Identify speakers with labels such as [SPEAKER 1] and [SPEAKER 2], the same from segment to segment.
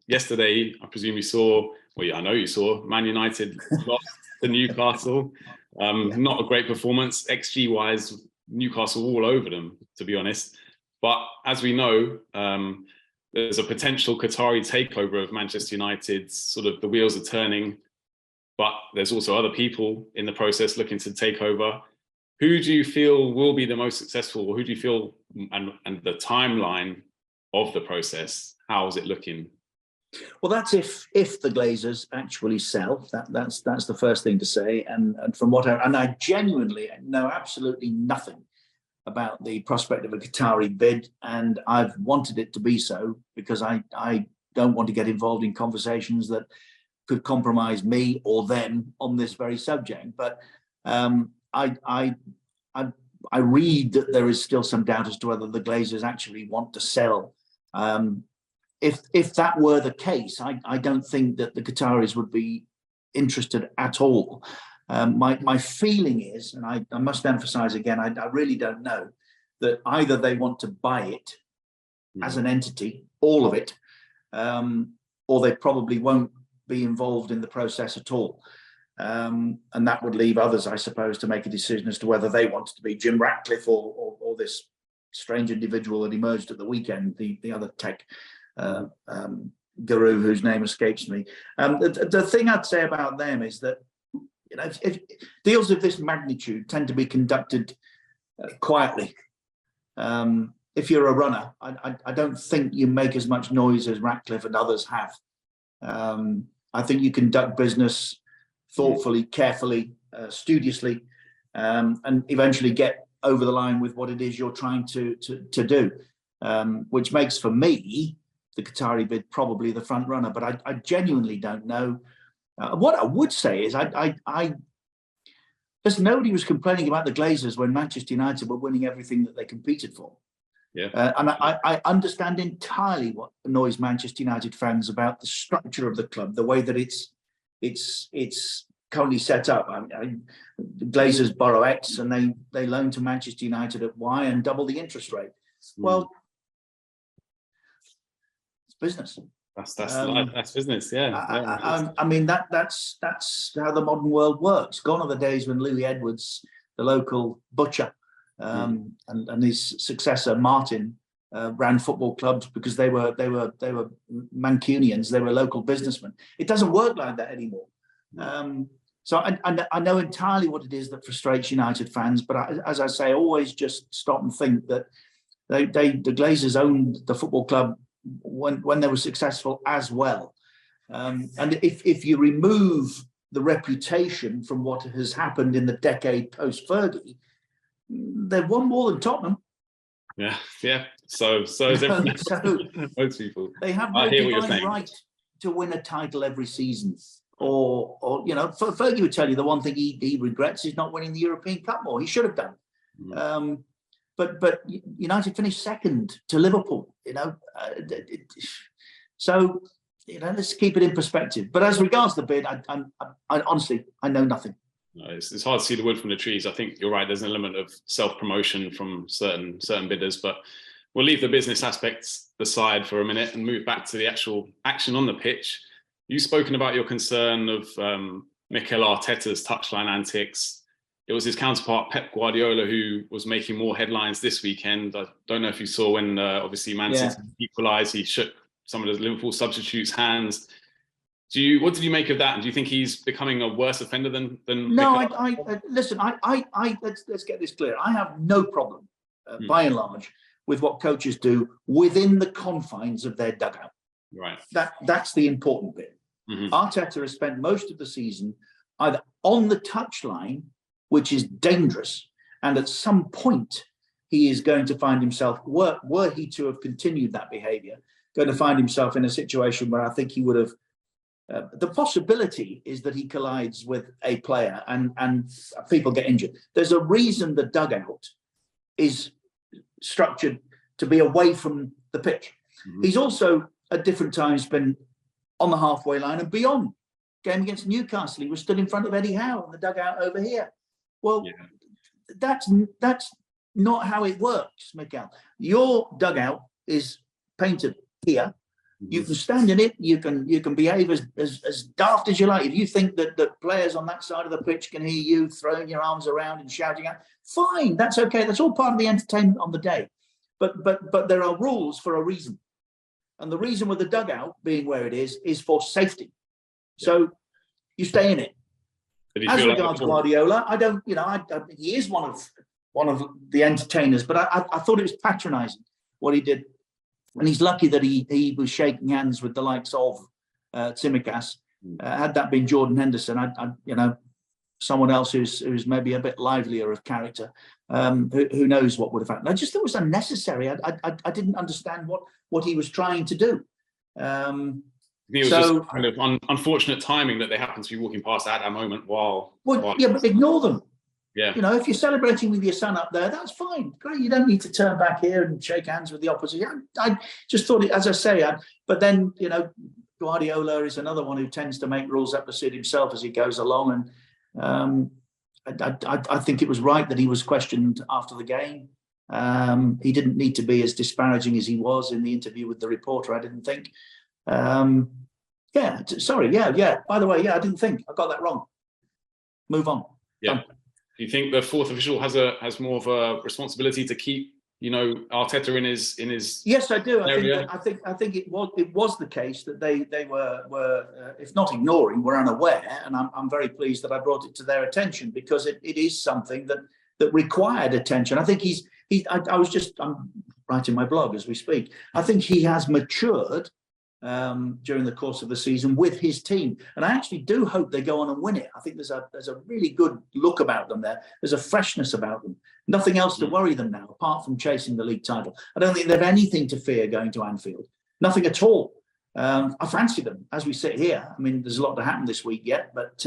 [SPEAKER 1] yesterday, I presume you saw, well, yeah, I know you saw Man United lost to Newcastle. Not a great performance. XG wise, Newcastle all over them, to be honest. But as we know, there's a potential Qatari takeover of Manchester United. Sort of the wheels are turning, but there's also other people in the process looking to take over. Who do you feel will be the most successful? Who do you feel, and the timeline of the process, how is it looking?
[SPEAKER 2] Well, that's if the Glazers actually sell. That's the first thing to say. And from what I genuinely know absolutely nothing about the prospect of a Qatari bid, and I've wanted it to be so because I don't want to get involved in conversations that could compromise me or them on this very subject. But I read that there is still some doubt as to whether the Glazers actually want to sell. If that were the case, I don't think that the Qataris would be interested at all. My feeling is, and I must emphasize again, I really don't know, that either they want to buy it as an entity, all of it, or they probably won't be involved in the process at all. And that would leave others, I suppose, to make a decision as to whether they want to be Jim Ratcliffe or this strange individual that emerged at the weekend, the other tech guru whose name escapes me. The thing I'd say about them is that, you know, if deals of this magnitude tend to be conducted quietly. If you're a runner, I don't think you make as much noise as Ratcliffe and others have. I think you conduct business thoughtfully, carefully, studiously, and eventually get over the line with what it is you're trying to do, which makes, for me, the Qatari bid probably the front runner. But I genuinely don't know. What I would say is, just nobody was complaining about the Glazers when Manchester United were winning everything that they competed for.
[SPEAKER 1] Yeah.
[SPEAKER 2] And I understand entirely what annoys Manchester United fans about the structure of the club, the way that it's currently set up. The Glazers borrow X and they loan to Manchester United at Y and double the interest rate. Well, it's business.
[SPEAKER 1] That's business, yeah.
[SPEAKER 2] I mean, that's how the modern world works. Gone are the days when Louis Edwards, the local butcher, and his successor Martin ran football clubs because they were Mancunians. They were local businessmen. It doesn't work like that anymore. So I know entirely what it is that frustrates United fans. But as I say, always just stop and think that the Glazers owned the football club when they were successful as well. And if you remove the reputation from what has happened in the decade post-Fergie, they've won more than Tottenham.
[SPEAKER 1] Yeah. So is everyone.
[SPEAKER 2] So
[SPEAKER 1] most people.
[SPEAKER 2] They have no divine right to win a title every season. Or you know, Fergie would tell you the one thing he regrets is not winning the European Cup more. He should have done. But United finished second to Liverpool, you know. So, you know, let's keep it in perspective. But as regards the bid, I honestly, I know nothing.
[SPEAKER 1] No, it's hard to see the wood from the trees. I think you're right. There's an element of self-promotion from certain bidders, but we'll leave the business aspects aside for a minute and move back to the actual action on the pitch. You've spoken about your concern of Mikel Arteta's touchline antics. It was his counterpart, Pep Guardiola, who was making more headlines this weekend. I don't know if you saw when, obviously, Man City equalised, he shook some of the Liverpool substitutes' hands. What did you make of that? And do you think he's becoming a worse offender than
[SPEAKER 2] No, listen, let's get this clear. I have no problem, by and large, with what coaches do within the confines of their dugout.
[SPEAKER 1] Right.
[SPEAKER 2] That's the important bit. Arteta has spent most of the season either on the touchline, which is dangerous, and at some point he is going to find himself, were he to have continued that behaviour, going to find himself in a situation where I think he would have, the possibility is that he collides with a player and people get injured. There's a reason the dugout is structured to be away from the pitch. He's also at different times been on the halfway line and beyond. Game against Newcastle, he was stood in front of Eddie Howe in the dugout over here. Well, that's not how it works, Miguel. Your dugout is painted here, You can stand in it. You can behave as daft as you like. If you think that players on that side of the pitch can hear you throwing your arms around and shouting out, fine, that's okay. That's all part of the entertainment on the day. But there are rules for a reason, and the reason with the dugout being where it is for safety. So you stay in it. As regards Guardiola, I don't. He is one of the entertainers, but I thought it was patronising what he did. And he's lucky that he was shaking hands with the likes of Tsimikas. Had that been Jordan Henderson, someone else who's maybe a bit livelier of character, who knows what would have happened. I just thought it was unnecessary. I didn't understand what he was trying to do.
[SPEAKER 1] It was just kind of unfortunate timing that they happened to be walking past at that moment while
[SPEAKER 2] but ignore them.
[SPEAKER 1] Yeah.
[SPEAKER 2] If you're celebrating with your son up there, that's fine. Great. You don't need to turn back here and shake hands with the opposition. I just thought it, as I say, but then, Guardiola is another one who tends to make rules up to suit himself as he goes along. And I think it was right that he was questioned after the game. He didn't need to be as disparaging as he was in the interview with the reporter, I didn't think. By the way, I didn't think. I got that wrong. Move on.
[SPEAKER 1] Yeah. Done. Do you think the fourth official has more of a responsibility to keep, Arteta in his?
[SPEAKER 2] Yes, I do.
[SPEAKER 1] Area?
[SPEAKER 2] I think it was the case that they were if not ignoring, were unaware, and I'm very pleased that I brought it to their attention, because it is something that required attention. I think I'm writing my blog as we speak. I think he has matured during the course of the season with his team, and I actually do hope they go on and win it. I think there's a really good look about them there. There's a freshness about them. Nothing else to worry them now apart from chasing the league title. I don't think they've anything to fear going to Anfield. Nothing at all. I fancy them as we sit here. I mean, there's a lot to happen this week yet, but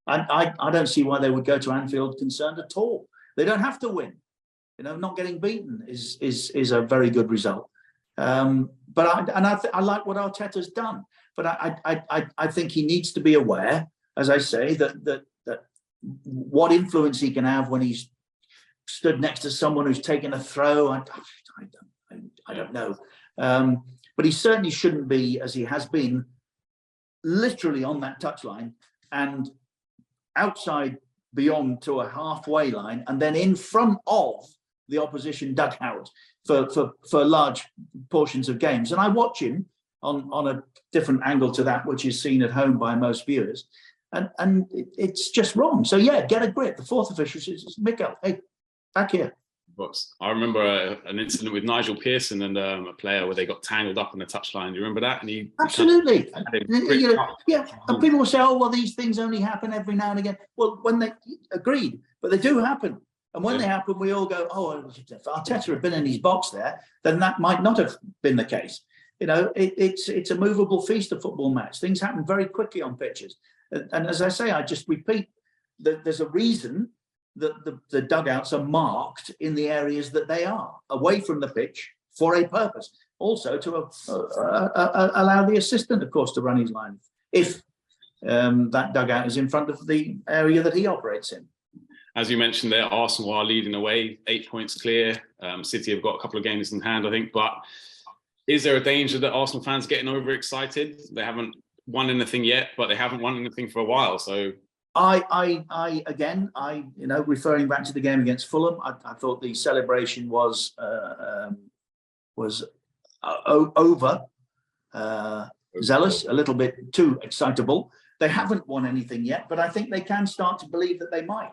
[SPEAKER 2] I don't see why they would go to Anfield concerned at all. They don't have to win. Not getting beaten is a very good result. But I like what Arteta's done, but I think he needs to be aware, as I say, that what influence he can have when he's stood next to someone who's taken a throw. I don't know, but he certainly shouldn't be, as he has been, literally on that touchline and outside beyond to a halfway line, and then in front of the opposition dugout for large portions of games. And I watch him on a different angle to that which is seen at home by most viewers, and it's just wrong. So get a grip. The fourth official says, Mikel, hey, back here.
[SPEAKER 1] I remember an incident with Nigel Pearson and a player where they got tangled up on the touchline. Do you remember that? And
[SPEAKER 2] absolutely. And people will say, oh, well, these things only happen every now and again. Well, when they agreed, but they do happen. And when they happen, we all go, oh, if Arteta had been in his box there, then that might not have been the case. It's a movable feast, a football match. Things happen very quickly on pitches. And as I say, I just repeat that there's a reason that the dugouts are marked in the areas that they are, away from the pitch, for a purpose. Also to allow the assistant, of course, to run his line if that dugout is in front of the area that he operates in.
[SPEAKER 1] As you mentioned there, Arsenal are leading away, 8 points clear. City have got a couple of games in hand, I think. But is there a danger that Arsenal fans getting overexcited? They haven't won anything yet, but they haven't won anything for a while. So referring back to the game against Fulham, I thought the celebration was over zealous, a little bit too excitable. They haven't won anything yet, but I think they can start to believe that they might.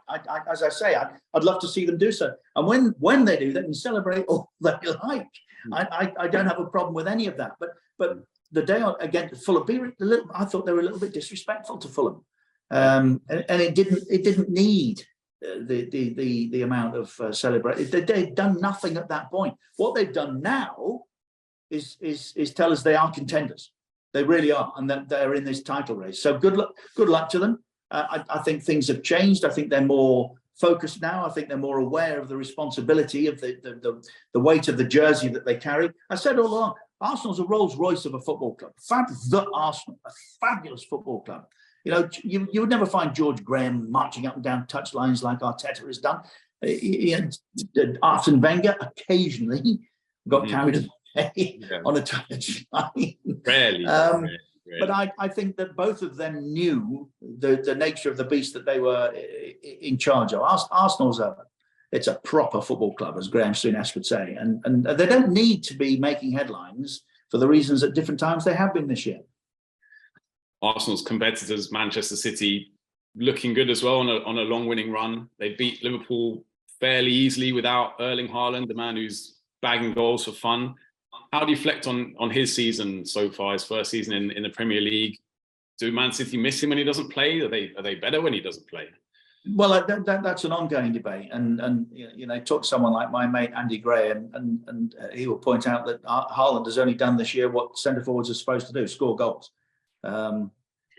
[SPEAKER 1] As I say, I'd love to see them do so. And when they do, they can celebrate all they like. I don't have a problem with any of that. But the day against Fulham, I thought they were a little bit disrespectful to Fulham, and it didn't need the amount of celebration. They'd done nothing at that point. What they've done now is tell us they are contenders. They really are, and that they're in this title race. So good luck to them. I think things have changed. I think they're more focused now. I think they're more aware of the responsibility of the weight of the jersey that they carry. I said all along, Arsenal's a Rolls Royce of a football club. The Arsenal, a fabulous football club. You would never find George Graham marching up and down touch lines like Arteta has done. Arsene Wenger occasionally got carried Yeah.
[SPEAKER 2] on a touchline.
[SPEAKER 1] Rarely.
[SPEAKER 2] But I think that both of them knew the nature of the beast that they were in charge of. Arsenal's it's a proper football club, as Graham Souness would say, and they don't need to be making headlines for the reasons at different times they have been this year.
[SPEAKER 1] Arsenal's competitors, Manchester City, looking good as well on a long winning run. They beat Liverpool fairly easily without Erling Haaland, the man who's bagging goals for fun. How do you reflect on his season so far, his first season in the Premier League? Do Man City miss him when he doesn't play? Are they better when he doesn't play?
[SPEAKER 2] Well, that's an ongoing debate, and you know, talk to someone like my mate Andy Gray, and he will point out that Haaland has only done this year what centre forwards are supposed to do: score goals.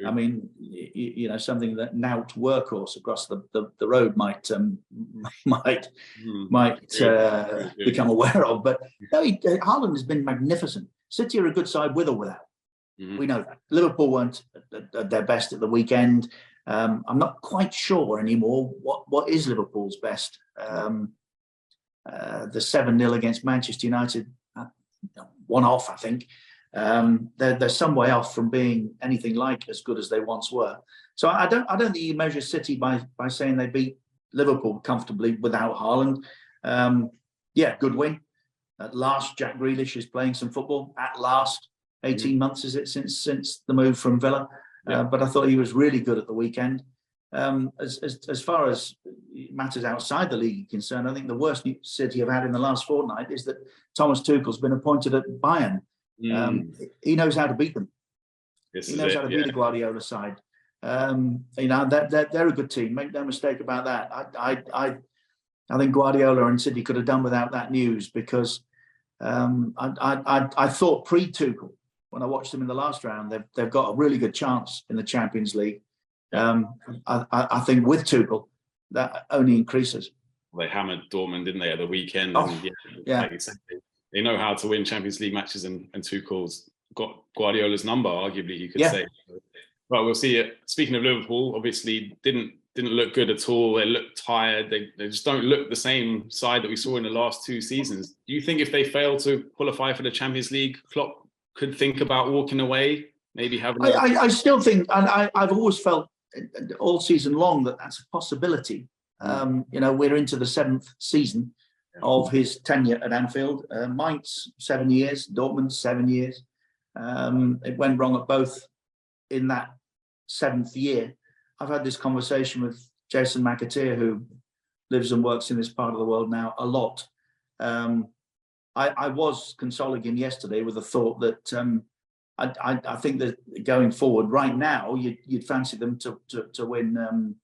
[SPEAKER 2] I mean, you know, something that Nout Workhorse across the road might become aware of. But no, Haaland has been magnificent. City are a good side with or without. We know that. Liverpool weren't at their best at the weekend. I'm not quite sure anymore what is Liverpool's best. The 7-0 against Manchester United, one off, I think. They're some way off from being anything like as good as they once were. So I don't think you measure City by saying they beat Liverpool comfortably without Haaland. Yeah, good win. At last, Jack Grealish is playing some football. At last, 18 months is it since the move from Villa. But I thought he was really good at the weekend. As far as matters outside the league are concerned, I think the worst City have had in the last fortnight is that Thomas Tuchel's been appointed at Bayern. He knows how to beat them. He knows how to beat the Guardiola side. You know, they're a good team. Make no mistake about that. I think Guardiola and City could have done without that news, because I thought pre-Tuchel, when I watched them in the last round, they've got a really good chance in the Champions League. I think with Tuchel, that only increases.
[SPEAKER 1] They hammered Dortmund, didn't they, at the weekend?
[SPEAKER 2] Oh,
[SPEAKER 1] and
[SPEAKER 2] yeah.
[SPEAKER 1] Like they know how to win Champions League matches, and Tuchel's got Guardiola's number, arguably, you could say. Well, we'll see it. Speaking of Liverpool, obviously didn't look good at all. They looked tired. They just don't look the same side that we saw in the last 2 seasons. Do you think if they fail to qualify for the Champions League, Klopp could think about walking away, maybe having?
[SPEAKER 2] I still think, and I've always felt all season long that that's a possibility. You know, we're into the 7th season of his tenure at Anfield. Mainz 7 years, Dortmund 7 years. It went wrong at both in that 7th year. I've had this conversation with Jason McAteer, who lives and works in this part of the world now, a lot. I was consoling him yesterday with the thought that I think that going forward right now, you'd fancy them to win.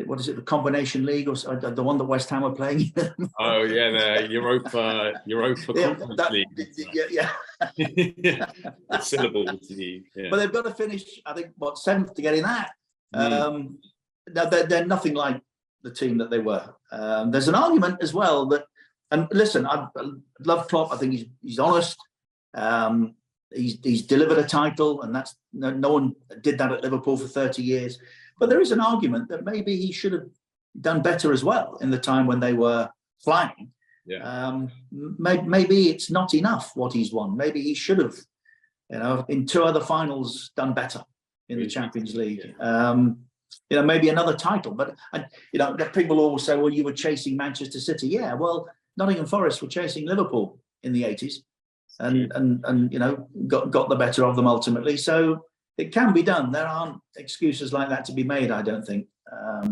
[SPEAKER 2] What is it? The Combination League, or the one that West Ham are playing?
[SPEAKER 1] Oh yeah, the Europa Conference League.
[SPEAKER 2] Yeah.
[SPEAKER 1] The syllables.
[SPEAKER 2] But they've got to finish, I think, 7th to get in that. They're nothing like the team that they were. There's an argument as well that, and listen, I love Klopp. I think he's honest. He's delivered a title, and that's no one did that at Liverpool for 30 years. But there is an argument that maybe he should have done better as well in the time when they were flying. Maybe it's not enough what he's won. Maybe he should have, you know, in 2 other finals done better in the Champions League. You know, maybe another title. But you know, people always say, "Well, you were chasing Manchester City." Yeah, well, Nottingham Forest were chasing Liverpool in the 80s, and you know, got the better of them ultimately. So it can be done. There aren't excuses like that to be made, I don't think.
[SPEAKER 1] I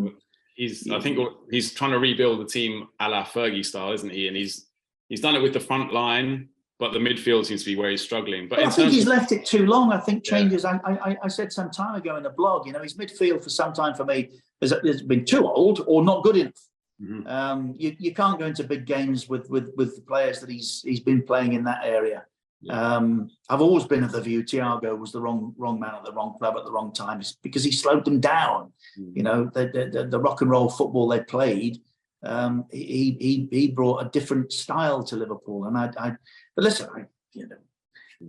[SPEAKER 1] think he's trying to rebuild the team a la Fergie style, isn't he? And he's done it with the front line, but the midfield seems to be where he's struggling. But
[SPEAKER 2] I think he's left it too long. I think changes. I said some time ago in a blog, you know, his midfield for some time for me has been too old or not good enough. You can't go into big games with the players that he's been playing in that area. I've always been of the view Thiago was the wrong man at the wrong club at the wrong time, because he slowed them down. You know, the rock and roll football they played. He brought a different style to Liverpool, and but listen,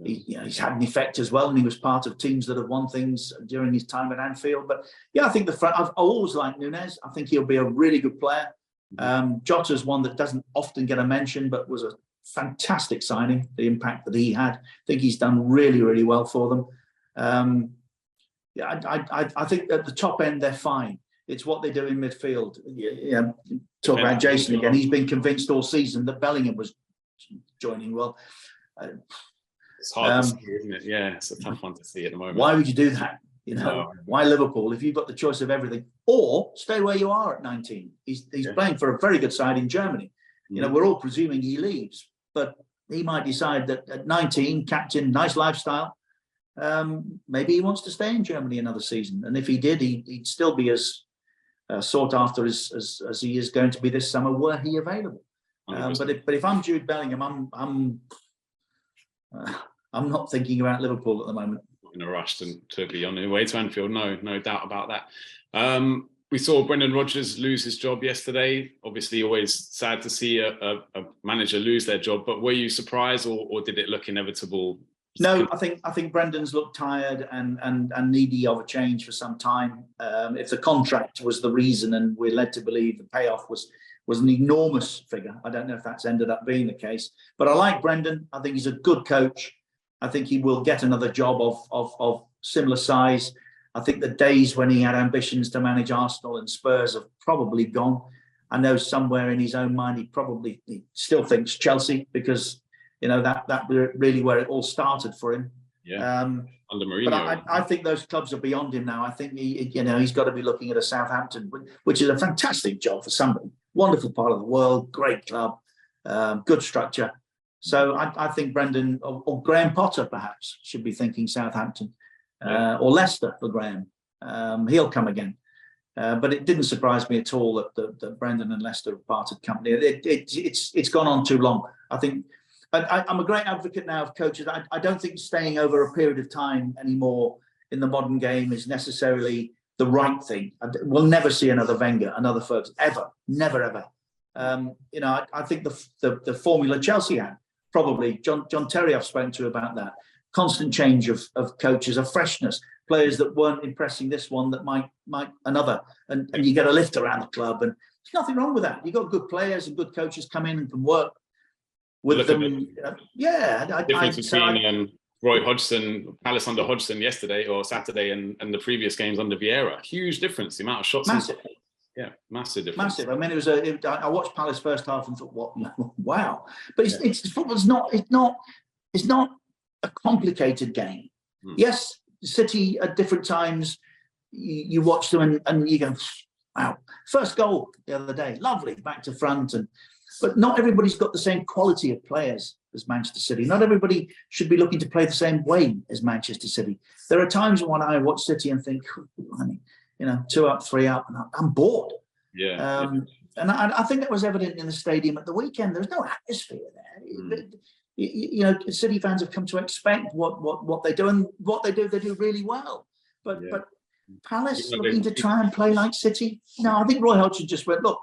[SPEAKER 2] he's had an effect as well, and he was part of teams that have won things during his time at Anfield. But yeah, I think the front. I've always liked Nunez. I think he'll be a really good player. Jota's one that doesn't often get a mention, but was a fantastic signing, the impact that he had. I think he's done really, really well for them. I think at the top end, they're fine. It's what they do in midfield. Talk about Jason again. He's been convinced all season that Bellingham was joining. Well,
[SPEAKER 1] it's hard to see, isn't it? Yeah, it's a tough one to see at the moment.
[SPEAKER 2] Why would you do that? Why Liverpool? If you've got the choice of everything, or stay where you are at 19. He's playing for a very good side in Germany. We're all presuming he leaves, but he might decide that at 19, captain, nice lifestyle. Maybe he wants to stay in Germany another season, and if he did, he'd still be as sought after as he is going to be this summer were he available. But if I'm Jude Bellingham, I'm not thinking about Liverpool at the moment.
[SPEAKER 1] In a rush to be on the way to Anfield, no doubt about that. We saw Brendan Rodgers lose his job yesterday. Obviously, always sad to see a manager lose their job. But were you surprised, or did it look inevitable?
[SPEAKER 2] No, I think Brendan's looked tired and needy of a change for some time. If the contract was the reason, and we're led to believe the payoff was an enormous figure, I don't know if that's ended up being the case. But I like Brendan. I think he's a good coach. I think he will get another job of similar size. I think the days when he had ambitions to manage Arsenal and Spurs have probably gone. I know somewhere in his own mind he still thinks Chelsea, because that really where it all started for him.
[SPEAKER 1] Yeah. Under Mourinho.
[SPEAKER 2] But I think those clubs are beyond him now. I think he's got to be looking at a Southampton, which is a fantastic job for somebody. Wonderful part of the world, great club, good structure. So I think Brendan or Graham Potter perhaps should be thinking Southampton, or Leicester for Graham. He'll come again. But it didn't surprise me at all that Brendan and Leicester have parted company. It's gone on too long. I think I'm a great advocate now of coaches. I don't think staying over a period of time anymore in the modern game is necessarily the right thing. We'll never see another Wenger, another Ferguson, ever, never, ever. I think the formula Chelsea had, probably John Terry I've spoken to about that. Constant change of coaches, of freshness, players that weren't impressing this one that might another, and you get a lift around the club, and there's nothing wrong with that. You've got good players and good coaches come in and can work with them.
[SPEAKER 1] Difference between Roy Hodgson, Palace under Hodgson yesterday or Saturday, and the previous games under Vieira. Huge difference. The amount of shots.
[SPEAKER 2] Massive.
[SPEAKER 1] Massive difference.
[SPEAKER 2] Massive. I mean, I watched Palace first half and thought, what? Wow. But football's not a complicated game. Yes, City at different times, you watch them and you go, wow. First goal the other day, lovely, back to front, but not everybody's got the same quality of players as Manchester City. Not everybody should be looking to play the same way as Manchester City. There are times when I watch City and think, 2 up, 3 up, and I'm bored. And I think that was evident in the stadium at the weekend. There was no atmosphere there. City fans have come to expect what they do, and what they do really well. But Palace looking to try and play like City. No, I think Roy Hodgson just went, look,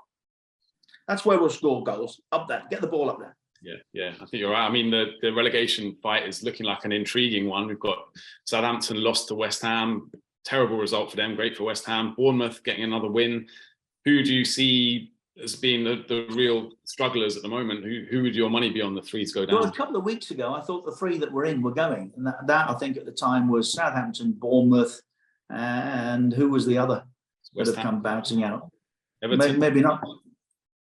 [SPEAKER 2] that's where we'll score goals, up there, get the ball up there.
[SPEAKER 1] Yeah, I think you're right. I mean, the relegation fight is looking like an intriguing one. We've got Southampton lost to West Ham. Terrible result for them, great for West Ham. Bournemouth getting another win. Who do you see as being the real strugglers at the moment? Who would your money be on the three to go down?
[SPEAKER 2] Well, a couple of weeks ago, I thought the three that were in were going. And that I think at the time was Southampton, Bournemouth, and who was the other that have come bouncing out?
[SPEAKER 1] Everton?
[SPEAKER 2] Maybe not.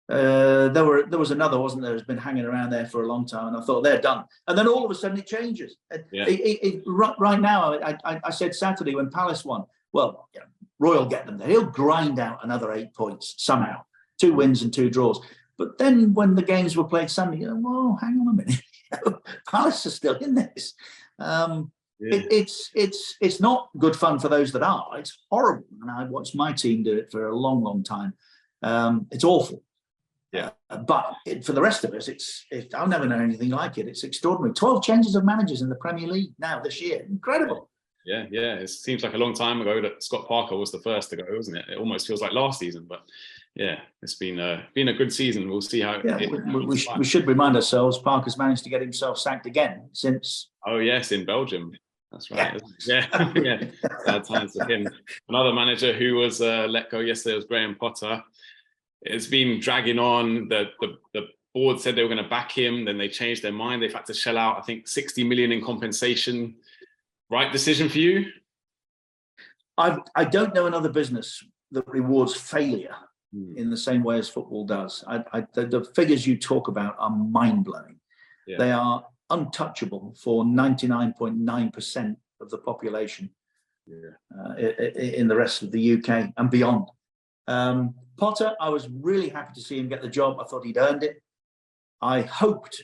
[SPEAKER 2] There was another, wasn't there? Has been hanging around there for a long time, and I thought they're done. And then all of a sudden it changes. Right now, I said Saturday when Palace won, well, Roy will get them there. He'll grind out another 8 points somehow. 2 wins and 2 draws. But then when the games were played Sunday, whoa, hang on a minute. Palace are still in this. It's not good fun for those that are. It's horrible. And I watched my team do it for a long, long time. It's awful. But for the rest of us, I've never known anything like it. It's extraordinary. 12 changes of managers in the Premier League now this year. Incredible.
[SPEAKER 1] Yeah. It seems like a long time ago that Scott Parker was the first to go, wasn't it? It almost feels like last season, but it's been a good season. We'll see how.
[SPEAKER 2] We should remind ourselves Parker's managed to get himself sacked again since.
[SPEAKER 1] Oh yes, in Belgium. That's right. Yeah. Bad times for him. Another manager who was let go yesterday was Graham Potter. It's been dragging on. The board said they were going to back him, then they changed their mind. They've had to shell out, I think, 60 million in compensation. Right decision for you?
[SPEAKER 2] I don't know another business that rewards failure in the same way as football does. The figures you talk about are mind-blowing. Yeah. They are untouchable for 99.9% of the population in the rest of the UK and beyond. Potter, I was really happy to see him get the job. I thought he'd earned it. I hoped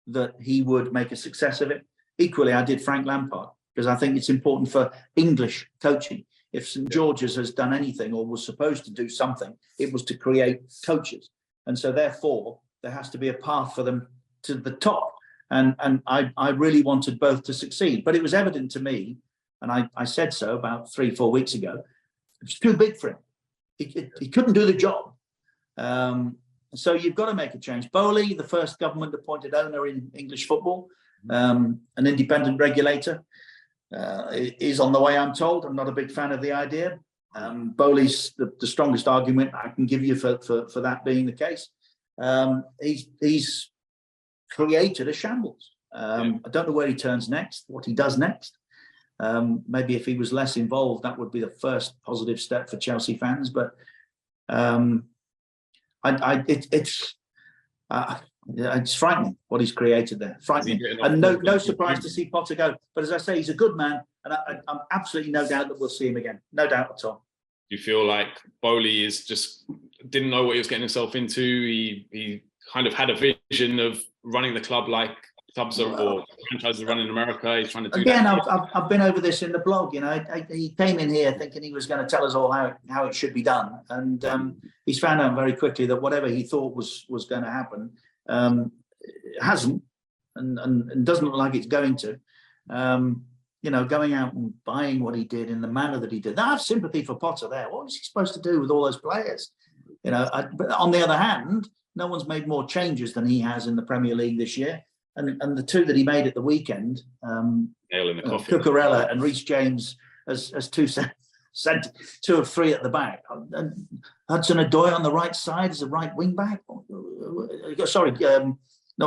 [SPEAKER 2] that he would make a success of it. Equally, I did Frank Lampard, because I think it's important for English coaching. If St George's has done anything or was supposed to do something, it was to create coaches. And so therefore, there has to be a path for them to the top. And I really wanted both to succeed. But it was evident to me, and I said so about 3-4 weeks ago, it was too big for him. He couldn't do the job. So you've got to make a change. Bowley, the first government-appointed owner in English football, an independent regulator, is on the way, I'm told. I'm not a big fan of the idea. Bowley's the strongest argument I can give you for that being the case. He's created a shambles. I don't know where he turns next, what he does next. Maybe if he was less involved, that would be the first positive step for Chelsea fans. But it's frightening what he's created there. Frightening, and no surprise to see Potter go. But as I say, he's a good man, and I'm absolutely no doubt that we'll see him again. No doubt at all.
[SPEAKER 1] Do you feel like Bowley is just didn't know what he was getting himself into? He kind of had a vision of running the club like clubs or franchises run in America. He's trying to do
[SPEAKER 2] again.
[SPEAKER 1] That.
[SPEAKER 2] I've been over this in the blog. You know, he came in here thinking he was going to tell us all how it should be done, and he's found out very quickly that whatever he thought was going to happen. It hasn't, and doesn't look like it's going to. You know, going out and buying what he did in the manner that he did. I have sympathy for Potter there. What was he supposed to do with all those players? You know, but on the other hand, no one's made more changes than he has in the Premier League this year. And the two that he made at the weekend, Cucurella and Reece James as two two of three at the back. And Hudson-Odoi on the right side as a right wing back. Sorry, no,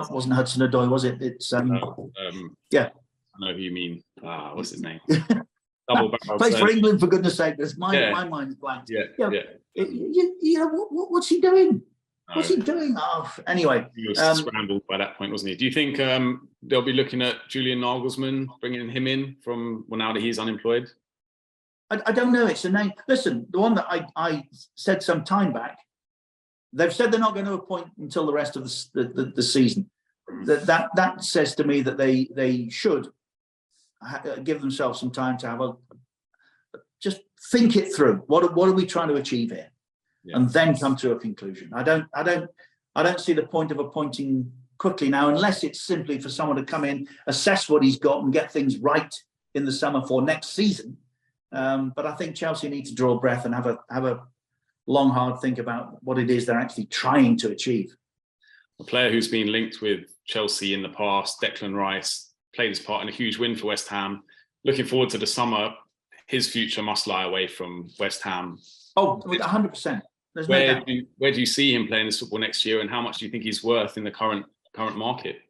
[SPEAKER 2] it wasn't Hudson-Odoi, was it? It's yeah.
[SPEAKER 1] I know who you mean. What's his name? Double barrel.
[SPEAKER 2] Plays for England, for goodness sake. My mind's blank. You know, what's he doing? What's he doing? Oh, anyway.
[SPEAKER 1] He was scrambled by that point, wasn't he? Do you think they'll be looking at Julian Nagelsmann, bringing him in from now that he's unemployed?
[SPEAKER 2] I don't know. It's a name. Listen, the one that I said some time back, they've said they're not going to appoint until the rest of the season. That says to me that they should give themselves some time to have just think it through. What are we trying to achieve here? Yeah. And then come to a conclusion. I don't see the point of appointing quickly now, unless it's simply for someone to come in, assess what he's got, and get things right in the summer for next season. But I think Chelsea need to draw a breath and have a long, hard think about what it is they're actually trying to achieve.
[SPEAKER 1] A player who's been linked with Chelsea in the past, Declan Rice, played his part in a huge win for West Ham. Looking forward to the summer, his future must lie away from West Ham.
[SPEAKER 2] Oh, 100%.
[SPEAKER 1] Where do you see him playing this football next year, and how much do you think he's worth in the current market?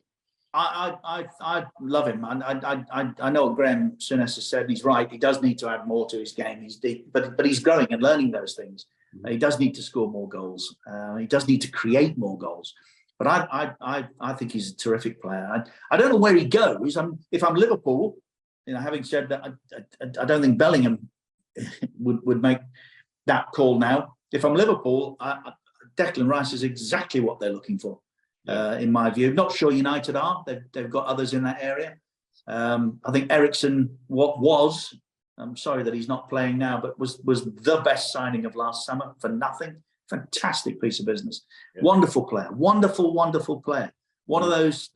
[SPEAKER 2] I love him. I know what Graham Souness has said, and he's right. He does need to add more to his game. But he's growing and learning those things. Mm-hmm. He does need to score more goals. He does need to create more goals. But I think he's a terrific player. I don't know where he goes. If I'm Liverpool, you know, having said that, I don't think Bellingham would make that call now. If I'm Liverpool, Declan Rice is exactly what they're looking for, in my view. Not sure United are. They've got others in that area. I think Eriksen, I'm sorry that he's not playing now, but was the best signing of last summer for nothing. Fantastic piece of business. Yeah. Wonderful player. Wonderful player. One of those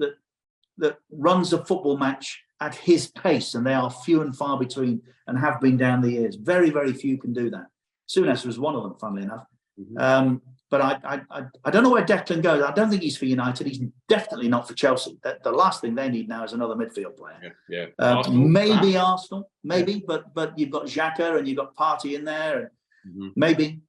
[SPEAKER 2] that runs a football match at his pace, and they are few and far between, and have been down the years. Very, very few can do that. Souness was one of them, funnily enough. Mm-hmm. But I don't know where Declan goes. I don't think he's for United. He's definitely not for Chelsea. The last thing they need now is another midfield player. Maybe Arsenal, maybe, but you've got Xhaka and you've got Partey in there, and maybe.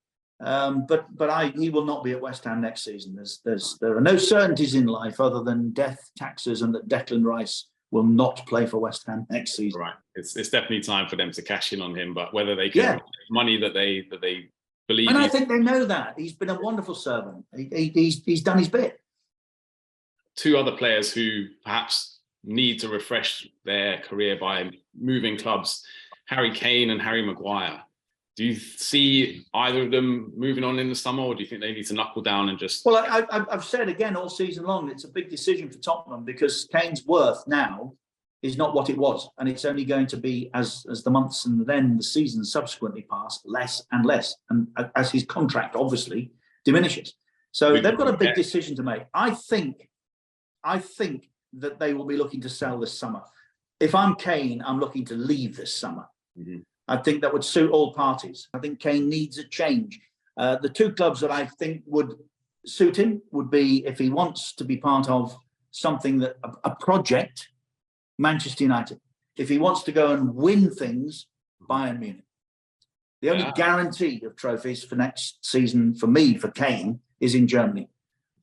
[SPEAKER 2] He will not be at West Ham next season. There are no certainties in life other than death, taxes, and that Declan Rice will not play for West Ham next season.
[SPEAKER 1] Right, it's definitely time for them to cash in on him, but whether they can money that they believe.
[SPEAKER 2] And I think they know that he's been a wonderful servant. He's done his bit.
[SPEAKER 1] Two other players who perhaps need to refresh their career by moving clubs: Harry Kane and Harry Maguire. Do you see either of them moving on in the summer, or do you think they need to knuckle down and just...
[SPEAKER 2] Well, I've said again all season long, it's a big decision for Tottenham because Kane's worth now is not what it was. And it's only going to be, as the months and then the seasons subsequently pass, less and less. And as his contract obviously diminishes. So they've got a big decision to make. I think that they will be looking to sell this summer. If I'm Kane, I'm looking to leave this summer. Mm-hmm. I think that would suit all parties. I think Kane needs a change. The two clubs that I think would suit him would be, if he wants to be part of something that a project, Manchester United. If he wants to go and win things, Bayern Munich. The only guarantee of trophies for next season for me, for Kane, is in Germany.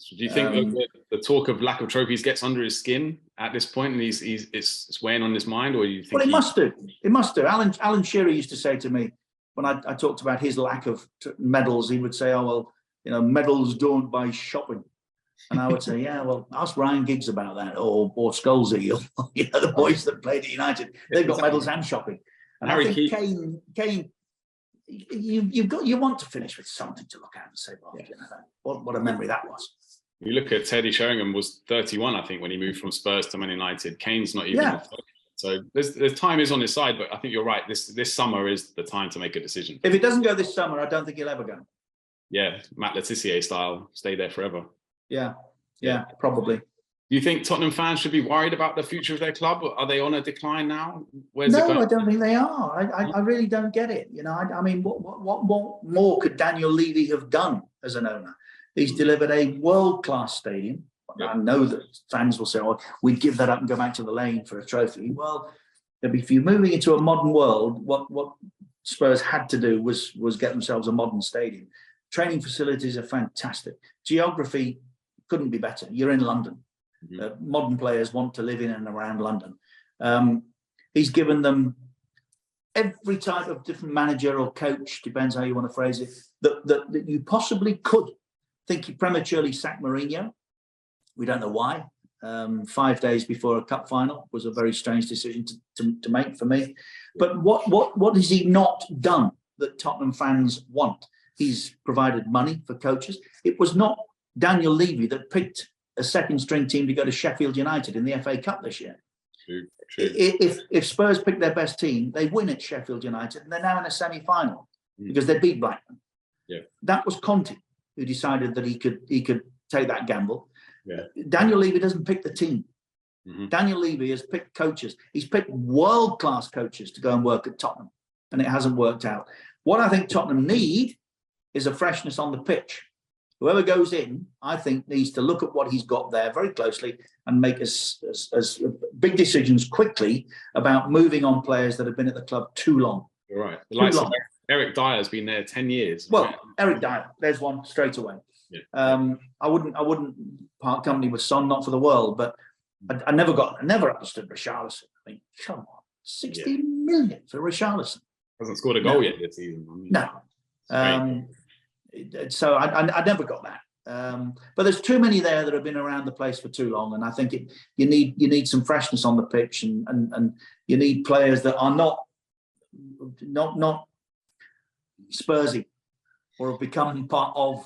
[SPEAKER 1] So do you think the talk of lack of trophies gets under his skin at this point, and it's weighing on his mind, or do you think?
[SPEAKER 2] Well, it must do. It must do. Alan Shearer used to say to me when I talked about his lack of medals, he would say, "Oh well, medals don't buy shopping," and I would say, "Yeah, well, ask Ryan Giggs about that, or Scholesy, or the boys that played at United. They've got medals and shopping." And I think Kane. You want to finish with something to look at and say, well, what a memory that was.
[SPEAKER 1] You look at Teddy Sheringham was 31, I think, when he moved from Spurs to Man United. Kane's not even. So there's time is on his side, but I think you're right. This summer is the time to make a decision.
[SPEAKER 2] If it doesn't go this summer, I don't think he'll ever go.
[SPEAKER 1] Yeah, Matt Letizia style, stay there forever.
[SPEAKER 2] Yeah, probably.
[SPEAKER 1] Do you think Tottenham fans should be worried about the future of their club? Are they on a decline now?
[SPEAKER 2] No, I don't think they are. I really don't get it. I mean, what more could Daniel Levy have done as an owner? He's delivered a world-class stadium. Yep. I know that fans will say, "Oh, we'd give that up and go back to the lane for a trophy." Well, if you're moving into a modern world, what Spurs had to do was get themselves a modern stadium. Training facilities are fantastic. Geography couldn't be better. You're in London. Mm-hmm. Modern players want to live in and around London. He's given them every type of different manager or coach, depends how you want to phrase it, that you possibly could. Think he prematurely sacked Mourinho. We don't know why. 5 days before a cup final was a very strange decision to make for me. But what has he not done that Tottenham fans want? He's provided money for coaches. It was not Daniel Levy that picked a second string team to go to Sheffield United in the FA Cup this year.
[SPEAKER 1] True.
[SPEAKER 2] If Spurs pick their best team, they win at Sheffield United, and they're now in a semi-final because they beat Blackburn. Yeah, that was Conte who decided that he could take that gamble. Yeah. Daniel Levy doesn't pick the team. Mm-hmm. Daniel Levy has picked coaches. He's picked world-class coaches to go and work at Tottenham, and it hasn't worked out. What I think Tottenham need is a freshness on the pitch. Whoever goes in, I think, needs to look at what he's got there very closely and make as big decisions quickly about moving on players that have been at the club too long.
[SPEAKER 1] You're right. The likes of Eric Dyer's been there 10 years.
[SPEAKER 2] Well, Eric Dyer, there's one straight away. Yeah. I wouldn't part company with Son, not for the world, but I never understood Richarlison. I mean, come on, 60 million for Richarlison.
[SPEAKER 1] Hasn't scored a goal yet this season.
[SPEAKER 2] No. So I never got that. But there's too many there that have been around the place for too long, and I think you need some freshness on the pitch, and you need players that are not Spursy or have become part of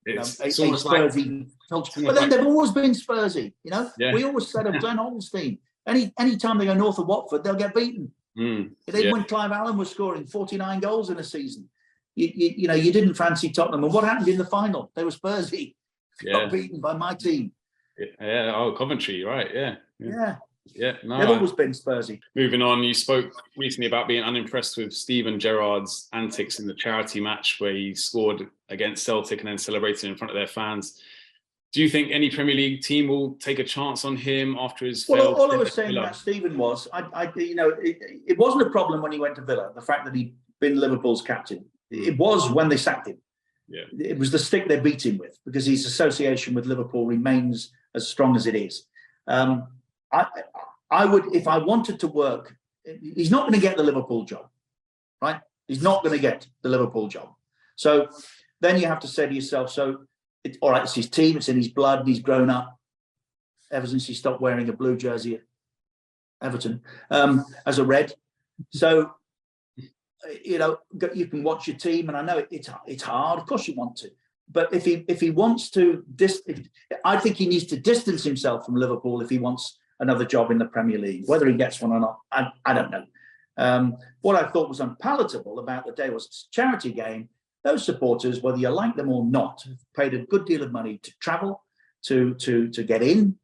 [SPEAKER 2] a Spursy culture. But then they've always been Spursy. We always said of Glenn Hoddleston, any time they go north of Watford, they'll get beaten. Even when Clive Allen was scoring 49 goals in a season. You didn't fancy Tottenham, and what happened in the final? They were Spursy, got beaten by my team.
[SPEAKER 1] Yeah. Oh, Coventry, right? Yeah. No,
[SPEAKER 2] they've always been Spursy.
[SPEAKER 1] Moving on, you spoke recently about being unimpressed with Steven Gerrard's antics in the charity match where he scored against Celtic and then celebrated in front of their fans. Do you think any Premier League team will take a chance on him after his?
[SPEAKER 2] Well, all I was saying about Steven was, it wasn't a problem when he went to Villa. The fact that he'd been Liverpool's captain. It was when they sacked him.
[SPEAKER 1] Yeah.
[SPEAKER 2] It was the stick they beat him with, because his association with Liverpool remains as strong as it is. I would, if I wanted to work, he's not going to get the Liverpool job, right? He's not going to get the Liverpool job. So then you have to say to yourself, so, all right, it's his team, it's in his blood, and he's grown up ever since he stopped wearing a blue jersey at Everton as a red. So, you know, you can watch your team, and I know it's hard. Of course you want to. But if he wants to, I think he needs to distance himself from Liverpool if he wants another job in the Premier League. Whether he gets one or not, I don't know. What I thought was unpalatable about the day was it's a charity game. Those supporters, whether you like them or not, have paid a good deal of money to travel, to get in.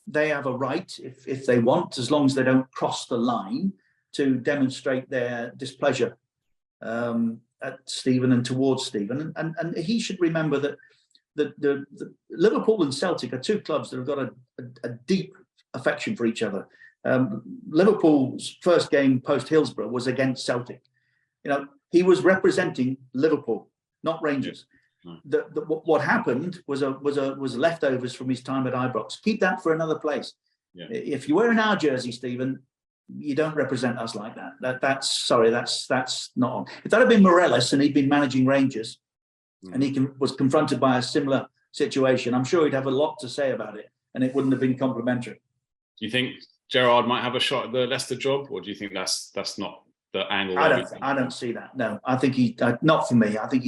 [SPEAKER 2] They have a right, if they want, as long as they don't cross the line, to demonstrate their displeasure at Stephen and towards Stephen. And he should remember that the Liverpool and Celtic are two clubs that have got a deep affection for each other. Liverpool's first game post Hillsborough was against Celtic. You know, he was representing Liverpool, not Rangers. Yeah. What happened was leftovers from his time at Ibrox. Keep that for another place. Yeah. If you're wearing our jersey, Stephen, you don't represent us like that. That's not on. If that had been Morelos and he'd been managing Rangers, and he was confronted by a similar situation, I'm sure he'd have a lot to say about it, and it wouldn't have been complimentary.
[SPEAKER 1] Do you think Gerrard might have a shot at the Leicester job, or do you think that's not the angle?
[SPEAKER 2] I don't see that. No, I think not for me. I think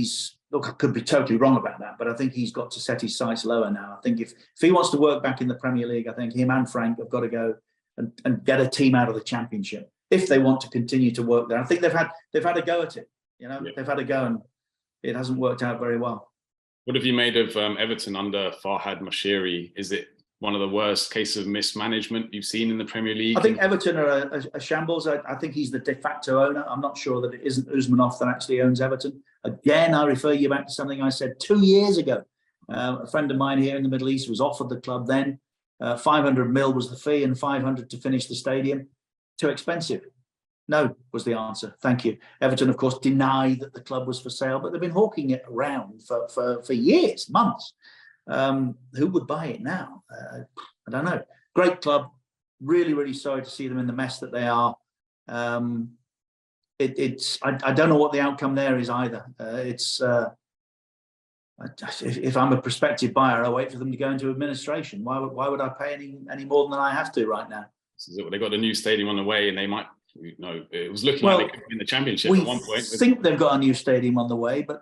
[SPEAKER 2] look, I could be totally wrong about that, but I think he's got to set his sights lower now. I think if he wants to work back in the Premier League, I think him and Frank have got to go and get a team out of the Championship if they want to continue to work there. I think they've had a go at it. You know, they've had a go, and it hasn't worked out very well. What
[SPEAKER 1] have you made of Everton under Farhad Moshiri? Is it one of the worst cases of mismanagement you've seen in the Premier League?
[SPEAKER 2] I think Everton are a shambles. I think he's the de facto owner. I'm not sure that it isn't Usmanov that actually owns Everton. Again, I refer you back to something I said 2 years ago. A friend of mine here in the Middle East was offered the club then. 500 mil was the fee and 500 to finish the stadium. Too expensive. No, was the answer. Thank you. Everton, of course, denied that the club was for sale, but they've been hawking it around for years, months. Who would buy it now? I don't know. Great club. Really, really sorry to see them in the mess that they are. I don't know what the outcome there is either. If I'm a prospective buyer, I wait for them to go into administration. Why would I pay any more than I have to right now?
[SPEAKER 1] So they got a new stadium on the way, and they might. No, it was looking like they could be in the Championship at one point.
[SPEAKER 2] We think they've got a new stadium on the way, but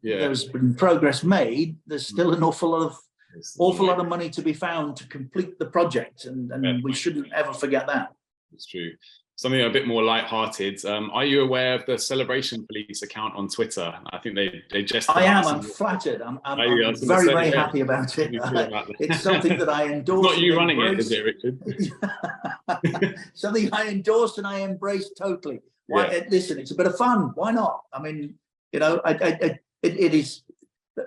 [SPEAKER 2] there's been progress made. There's still an awful lot of money to be found to complete the project, and we shouldn't ever forget that.
[SPEAKER 1] It's true. Something a bit more light-hearted. Are you aware of the Celebration Police account on Twitter? I think they just.
[SPEAKER 2] I am. I'm flattered. I'm very, very happy about it. It's something that I endorse.
[SPEAKER 1] It's not you running it, is it, Richard?
[SPEAKER 2] Something I endorse and I embrace totally. Listen, it's a bit of fun. Why not? I mean, you know, it is.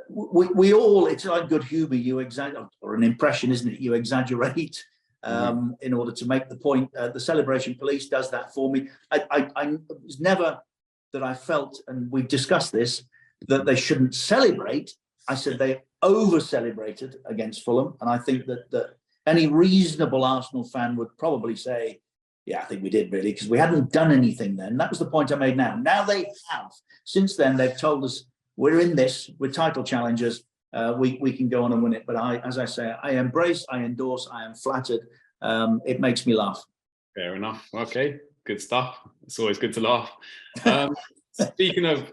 [SPEAKER 2] We all. It's like good humour. You exaggerate, or an impression, isn't it? You exaggerate. In order to make the point. The Celebration Police does that for me. I was never that I felt, and we've discussed this, that they shouldn't celebrate. I said they over-celebrated against Fulham, and I think that any reasonable Arsenal fan would probably say, yeah, I think we did really, because we hadn't done anything then. That was the point I made now. Now they have. Since then, they've told us we're in this, we're title challengers. We can go on and win it, but as I say, I embrace, I endorse, I am flattered. It makes me laugh.
[SPEAKER 1] Fair enough. Okay, good stuff. It's always good to laugh. Speaking of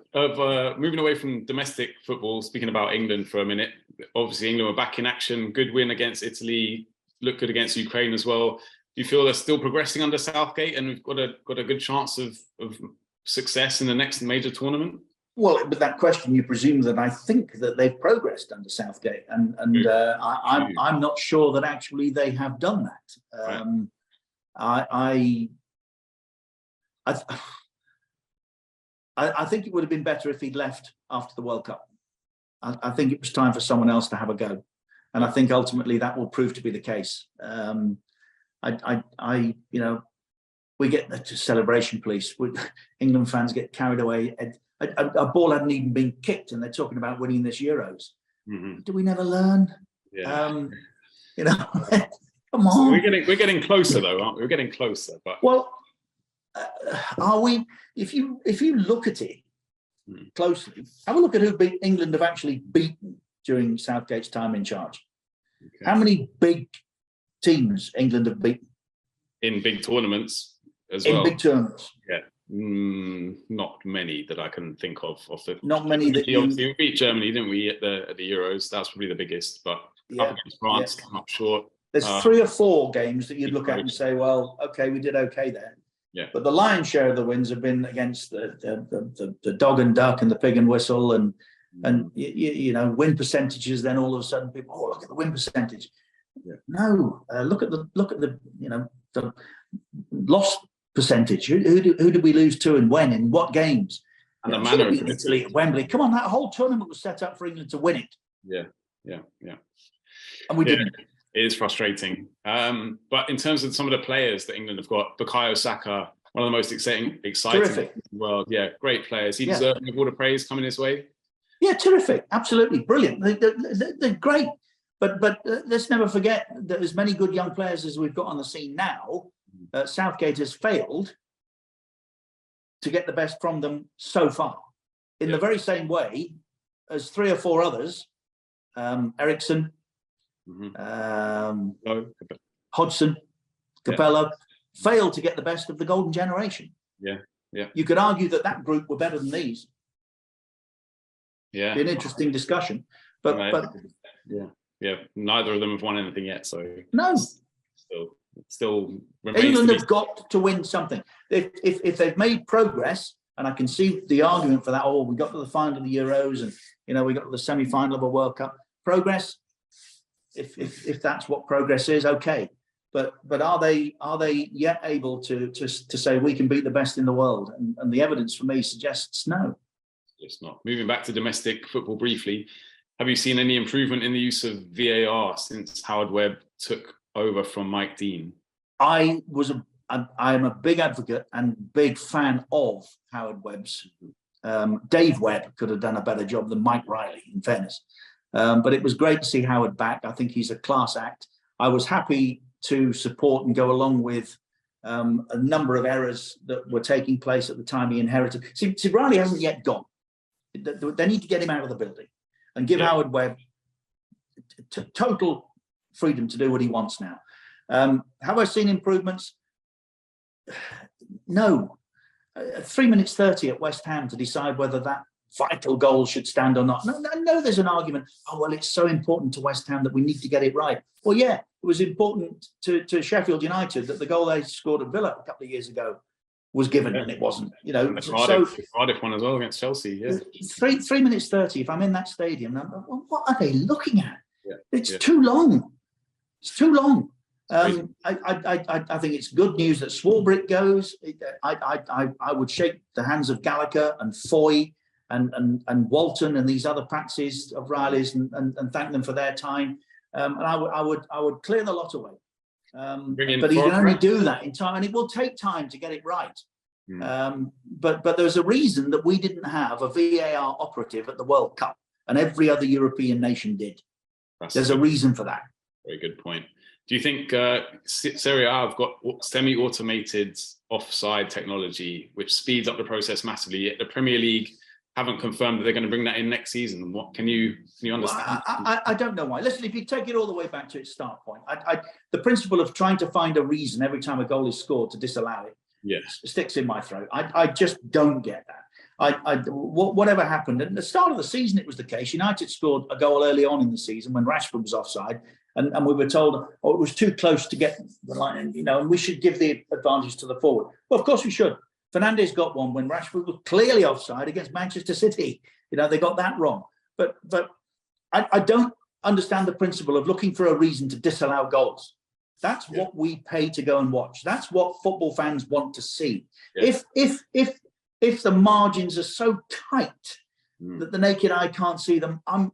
[SPEAKER 1] moving away from domestic football, speaking about England for a minute. Obviously, England were back in action. Good win against Italy. Looked good against Ukraine as well. Do you feel they're still progressing under Southgate, and we've got a good chance of success in the next major tournament?
[SPEAKER 2] Well, with that question, you presume that I think that they've progressed under Southgate, and I'm not sure that actually they have done that. Right. I think it would have been better if he'd left after the World Cup. I think it was time for someone else to have a go, and I think ultimately that will prove to be the case. We get the Celebration Police. England fans get carried away. a ball hadn't even been kicked, and they're talking about winning this Euros.
[SPEAKER 1] Mm-hmm.
[SPEAKER 2] Do we never learn?
[SPEAKER 1] Yeah.
[SPEAKER 2] You know, come on.
[SPEAKER 1] So we're getting closer though, aren't we? We're getting closer, but
[SPEAKER 2] well, are we? If you look at it closely, have a look at who England have actually beaten during Southgate's time in charge. Okay. How many big teams England have beaten
[SPEAKER 1] in big tournaments as
[SPEAKER 2] well?
[SPEAKER 1] In
[SPEAKER 2] big tournaments,
[SPEAKER 1] yeah. Not many that I can think of.
[SPEAKER 2] Not many that
[SPEAKER 1] we beat Germany, didn't we, at the Euros? That's probably the biggest. But up against France, come up short.
[SPEAKER 2] There's 3 or 4 games that you'd look at and say, well, okay, we did okay there.
[SPEAKER 1] Yeah.
[SPEAKER 2] But the lion's share of the wins have been against the dog and duck and the pig and whistle and you know, win percentages. Then all of a sudden, people, oh, look at the win percentage. Yeah. No, look at the you know, the loss percentage. Who did we lose to and when? In what games?
[SPEAKER 1] And the manner of
[SPEAKER 2] Italy at Wembley. Come on, that whole tournament was set up for England to win it.
[SPEAKER 1] Yeah.
[SPEAKER 2] And we didn't.
[SPEAKER 1] It is frustrating. But in terms of some of the players that England have got, Bukayo Saka, one of the most exciting
[SPEAKER 2] terrific.
[SPEAKER 1] In the world. Yeah, great players. He deserves all the praise coming his way. Yeah,
[SPEAKER 2] terrific. Absolutely brilliant. They're great. But let's never forget that as many good young players as we've got on the scene now, Southgate has failed to get the best from them so far. In the very same way as 3 or 4 others, Ericsson, Hodgson, Capello, failed to get the best of the golden generation.
[SPEAKER 1] Yeah.
[SPEAKER 2] You could argue that group were better than these.
[SPEAKER 1] Yeah.
[SPEAKER 2] Be an interesting discussion. But
[SPEAKER 1] neither of them have won anything yet. So
[SPEAKER 2] no.
[SPEAKER 1] Still remains
[SPEAKER 2] England have got to win something. If they've made progress, and I can see the argument for that, oh, we got to the final of the Euros and, you know, we got to the semi-final of a World Cup. Progress, if that's what progress is, okay. But are they yet able to say we can beat the best in the world? And the evidence for me suggests no.
[SPEAKER 1] It's not. Moving back to domestic football briefly, have you seen any improvement in the use of VAR since Howard Webb took over from Mike Dean? I am a big advocate and big fan of Howard Webb's. Dave Webb could have done a better job than Mike Riley, in fairness. But it was great to see Howard back. I think he's a class act. I was happy to support and go along with a number of errors that were taking place at the time he inherited. See, Riley hasn't yet gone. They need to get him out of the building and give Howard Webb total freedom to do what he wants now. Have I seen improvements? No. 3 minutes 30 at West Ham to decide whether that vital goal should stand or not. No, there's an argument. Oh, well, it's so important to West Ham that we need to get it right. Well, yeah, it was important to Sheffield United that the goal they scored at Villa a couple of years ago was given, and it wasn't. You know, Cardiff one as well against Chelsea. Yeah,
[SPEAKER 2] 3 minutes 30. If I'm in that stadium, what are they looking at?
[SPEAKER 1] Yeah.
[SPEAKER 2] It's too long. It's too long. I think it's good news that Swarbrick goes. I would shake the hands of Gallagher and Foy and Walton and these other Patses of Riley's and thank them for their time. And I would clear the lot away. But you can only do that in time, and it will take time to get it right. But there's a reason that we didn't have a VAR operative at the World Cup, and every other European nation did. There's a reason for that.
[SPEAKER 1] Very good point. Do you think Serie A have got semi-automated offside technology, which speeds up the process massively? Yet the Premier League haven't confirmed that they're going to bring that in next season. What can you understand?
[SPEAKER 2] Well, I don't know why. Listen, if you take it all the way back to its start point, the principle of trying to find a reason every time a goal is scored to disallow it, sticks in my throat. I just don't get that. Whatever happened at the start of the season, it was the case. United scored a goal early on in the season when Rashford was offside, and we were told, oh, it was too close to get the line, you know, and we should give the advantage to the forward. Well, of course we should. Fernandes got one when Rashford was clearly offside against Manchester City. You know, they got that wrong. But I don't understand the principle of looking for a reason to disallow goals. That's what we pay to go and watch. That's what football fans want to see. Yeah. If the margins are so tight that the naked eye can't see them, I'm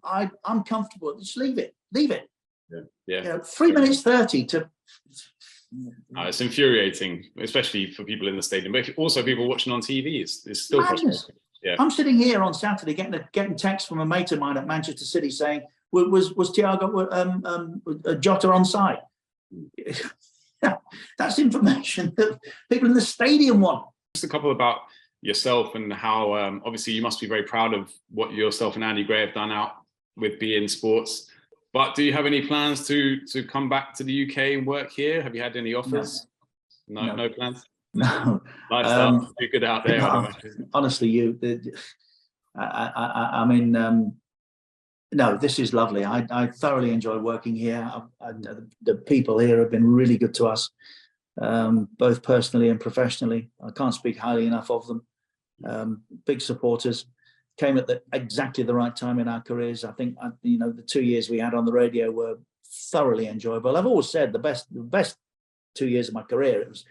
[SPEAKER 2] comfortable. Just leave it. Yeah. You know, 3 minutes 30 to.
[SPEAKER 1] It's infuriating, especially for people in the stadium, but also people watching on TV. It's still
[SPEAKER 2] madness.
[SPEAKER 1] Yeah.
[SPEAKER 2] I'm sitting here on Saturday getting text from a mate of mine at Manchester City saying, was Thiago Jota on site? That's information that people in the stadium want.
[SPEAKER 1] Just a couple about yourself and how obviously you must be very proud of what yourself and Andy Gray have done out with beIN Sports. But do you have any plans to come back to the UK and work here? Have you had any offers? No plans.
[SPEAKER 2] No.
[SPEAKER 1] Lifestyle too good out there.
[SPEAKER 2] Honestly, I mean, no, this is lovely. I thoroughly enjoy working here. The people here have been really good to us, both personally and professionally. I can't speak highly enough of them. Big supporters. Came at exactly the right time in our careers. I think the 2 years we had on the radio were thoroughly enjoyable. I've always said the best 2 years of my career. It was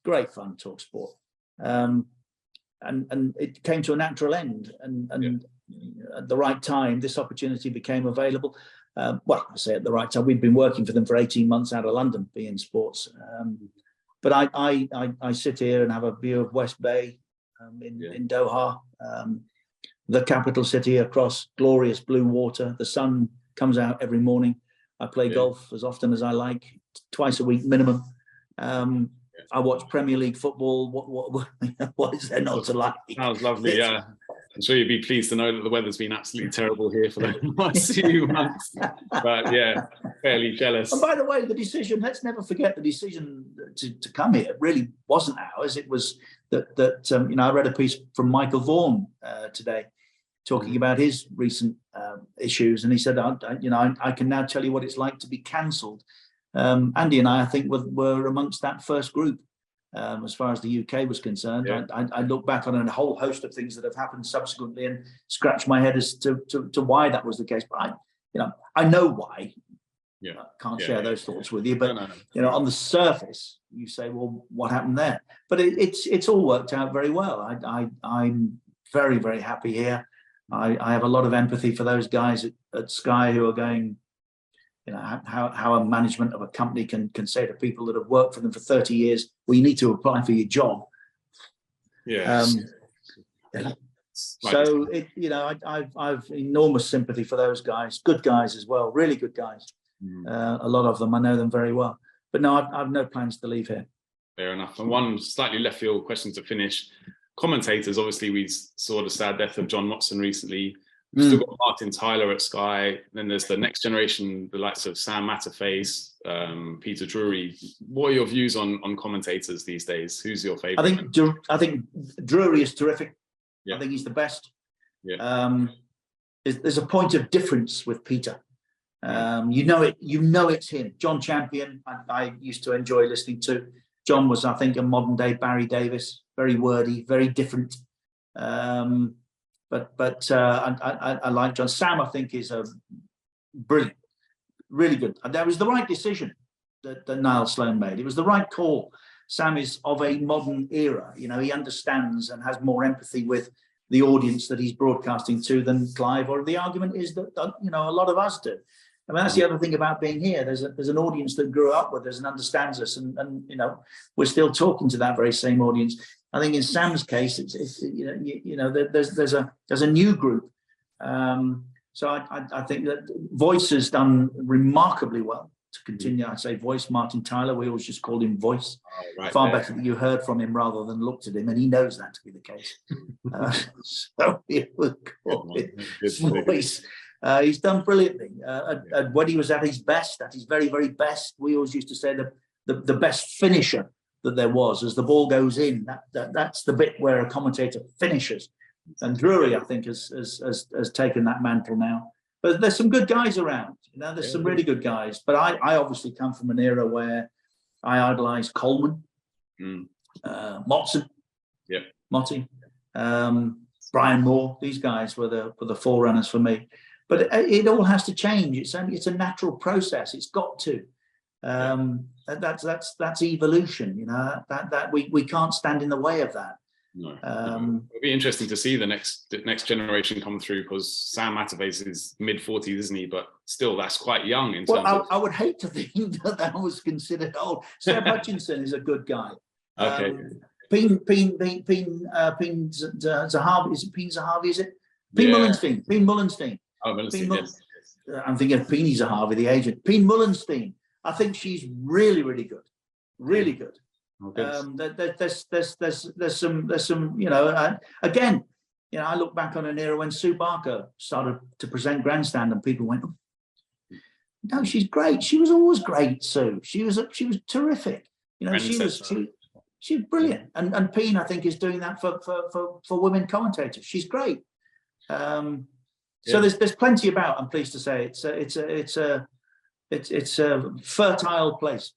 [SPEAKER 2] great fun, talk sport, and it came to a natural end. And at the right time, this opportunity became available. Well, I say at the right time. We'd been working for them for 18 months out of London, beIN Sports. But I sit here and have a view of West Bay in Doha. The capital city across glorious blue water. The sun comes out every morning. I play golf as often as I like, twice a week minimum. I watch Premier League football. What is there not to like?
[SPEAKER 1] Sounds lovely, yeah. I'm sure you'd be pleased to know that the weather's been absolutely terrible here for the last few months. But yeah, fairly jealous.
[SPEAKER 2] And by the way, the decision, let's never forget the decision to come here really wasn't ours. It was that I read a piece from Michael Vaughan today talking about his recent issues. And he said, I can now tell you what it's like to be cancelled. Andy and I think, were amongst that first group. As far as the UK was concerned, I look back on a whole host of things that have happened subsequently and scratch my head as to why that was the case. But I know why. I can't share those thoughts with you. But on the surface, you say, well, what happened there? But it's all worked out very well. I'm very, very happy here. I have a lot of empathy for those guys at Sky who are going. How a management of a company can say to people that have worked for them for 30 years, well, you need to apply for your job. So I've enormous sympathy for those guys, good guys as well, really good guys. A lot of them, I know them very well. But no, I've no plans to leave here.
[SPEAKER 1] Fair enough. And one slightly left field question to finish. Commentators, obviously, we saw the sad death of John Motson recently. We've still got Martin Tyler at Sky. Then there's the next generation, the likes of Sam Matterface, Peter Drury. What are your views on commentators these days? Who's your favourite?
[SPEAKER 2] I think Drury is terrific. I think he's the best. There's a point of difference with Peter. It's him. John Champion, I used to enjoy listening to. John was, I think, a modern day Barry Davis. Very wordy, very different. But I like John. Sam, I think, is a brilliant, really good. And that was the right decision that Niall Sloan made. It was the right call. Sam is of a modern era. He understands and has more empathy with the audience that he's broadcasting to than Clive. Or the argument is that a lot of us do. I mean, that's the other thing about being here. There's an audience that grew up with us and understands us, and we're still talking to that very same audience. I think in Sam's case, there's a new group. So I think that Voice has done remarkably well to continue. I say Voice, Martin Tyler. We always just called him Voice. Far better that you heard from him rather than looked at him, and he knows that to be the case. So we would call it Voice. He's done brilliantly. When he was at his best, at his very, very best, we always used to say the best finisher that there was, as the ball goes in, that's the bit where a commentator finishes. And Drury, I think, has taken that mantle now. But there's some good guys around. There's some really good guys. But I obviously come from an era where I idolised Coleman, Motson, Motty, Brian Moore. These guys were the forerunners for me. But it all has to change. It's a natural process. It's got to. That's evolution. That we can't stand in the way of that.
[SPEAKER 1] No. It'll be interesting to see the next generation come through, because Sam Matterface is mid-40s, isn't he? But still, that's quite young in terms of...
[SPEAKER 2] I would hate to think that was considered old. Seb Hutchinson is a good guy.
[SPEAKER 1] Okay.
[SPEAKER 2] Zahavi. Is it Peen Zahavi? Is it
[SPEAKER 1] Yeah.
[SPEAKER 2] Mullenstein? Peen Mullenstein.
[SPEAKER 1] Oh, Millenstein, yes.
[SPEAKER 2] I'm thinking of Peenie Zahavi, the agent. Peen Mullenstein. I think she's really, really good. Really good.
[SPEAKER 1] Oh, good.
[SPEAKER 2] There's some, you know, again, you know, I look back on an era when Sue Barker started to present Grandstand, and people went, oh, no, she's great. She was always great, Sue. She was terrific. You know, she was brilliant. And Peen, I think, is doing that for women commentators. She's great. So there's plenty about. I'm pleased to say it's a fertile place.